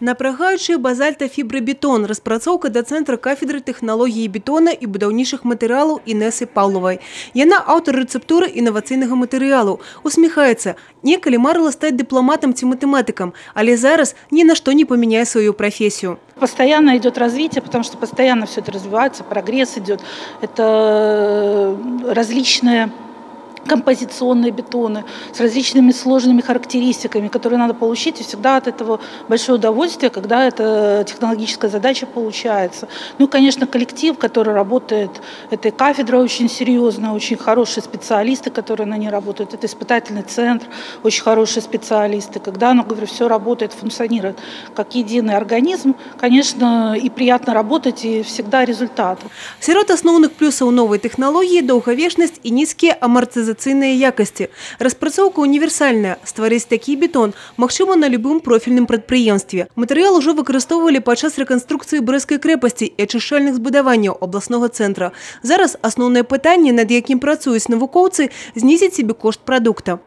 Напрягаючий базальтофібробетон – распрацоўка да цэнтра кафедры тэхналогіі бетона і будаўнічых матэрыялаў Інесы Паўлавай. Яна аўтар рэцэптуры інавацыйнага матэрыялу. Усміхаецца. Некалі марыла стаць дыпламатам ці матэматыкам, але зараз ні на што не памяняе сваю прафесію. Постоянно идет развитие, потому что постоянно все это развивается, прогресс идет. Это различные композиционные бетоны с различными сложными характеристиками, которые надо получить, и всегда от этого большое удовольствие, когда эта технологическая задача получается. Ну и, конечно, коллектив, который работает, этой кафедрой очень серьезно, очень хорошие специалисты, которые на ней работают, это испытательный центр, очень хорошие специалисты. Когда, говорю, все работает, функционирует как единый организм, конечно, и приятно работать, и всегда результат. Сярод асноўных плюсаў новай тэхналогіі доўгавечнасць і нізкія амартызацыйныя якасці. Распрацоўка універсальная. Стварыць такі бетон магчыма на любым профільным прадпрыемстве. Матэрыял ужо выкарыстоўвалі падчас рэканструкцыі Брэсцкай крэпасці і ачышчальных збудаванняў абласнога цэнтра. Зараз асноўнае пытанне, над якім працуюць навукоўцы, знізіць сабе кошт прадукта.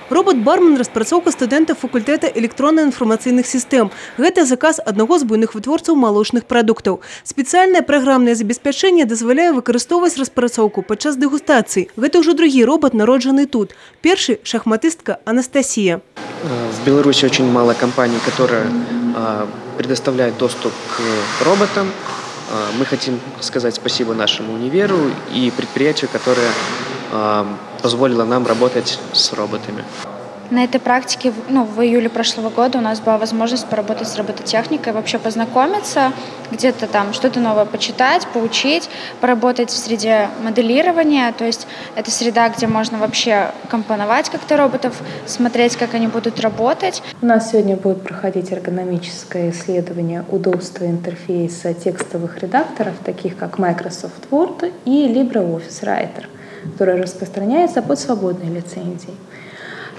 Робот-бармен – распрацоўка студэнта факультэта электронна-інфармацыйных сістэм. Гэта заказ аднаго з буйных вытворцаў малочных прадуктаў. Спецыяльнае праграмнае забеспячэнне дазваляе выкарыстоўваць распрацоўку падчас дэгустацыі. Гэта ўжо другі робот, народжаны тут. Першы – шахматыстка Анастасия. В Беларуси очень мало компаний, которые предоставляют доступ к роботам. Мы хотим сказать спасибо нашему универу и предприятию, которое позволило нам работать с роботами. На этой практике в июле прошлого года у нас была возможность поработать с робототехникой, вообще познакомиться, где-то там что-то новое почитать, поучить, поработать в среде моделирования. То есть это среда, где можно вообще компоновать как-то роботов, смотреть, как они будут работать. У нас сегодня будет проходить эргономическое исследование удобства интерфейса текстовых редакторов, таких как Microsoft Word и LibreOffice Writer, который распространяется под свободной лицензией.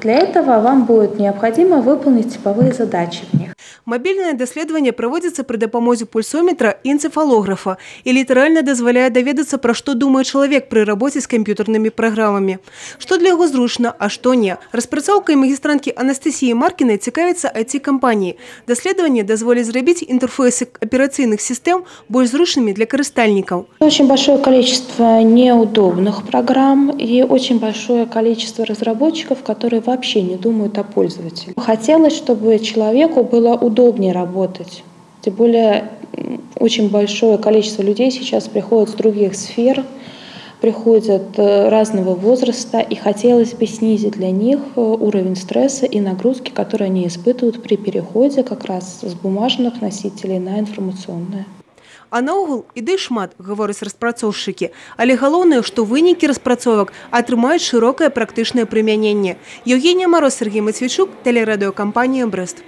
Для этого вам будет необходимо выполнить типовые задачи в них. Мобільнае даследаванне праводзіцца пры дапамозе пульсометра і энцефалографа і літаральна дазваляе даведацца, пра што думае чалавек пры рабоце з камп'ютарнымі праграмамі. Што для яго зручна, а што не. Распрацоўкай магістранткі Анастасіі Маркінай цікавіцца IT-кампаніі. Даследаванне дазволіць зрабіць інтэрфейсы аперацыйных сістэм больш зручнымі для карыстальнікаў. Очень большое количество неудобных программ и очень большое количество разработчиков, которые вообще не думают о пользователе. Хотелось, чтобы человеку было удобнее работать. Тем более очень большое количество людей сейчас приходят с других сфер, приходят разного возраста, и хотелось бы снизить для них уровень стресса и нагрузки, которые они испытывают при переходе как раз с бумажных носителей на информационные. А наогул ідэй шмат, гавораць распрацоўшчыкі, але галоўнае, што вынікі распрацовак атрымаюць шырокае практычнае прымяненне. Евгения Мороз, Сергей Матвейчук, телерадиокомпания «Брест».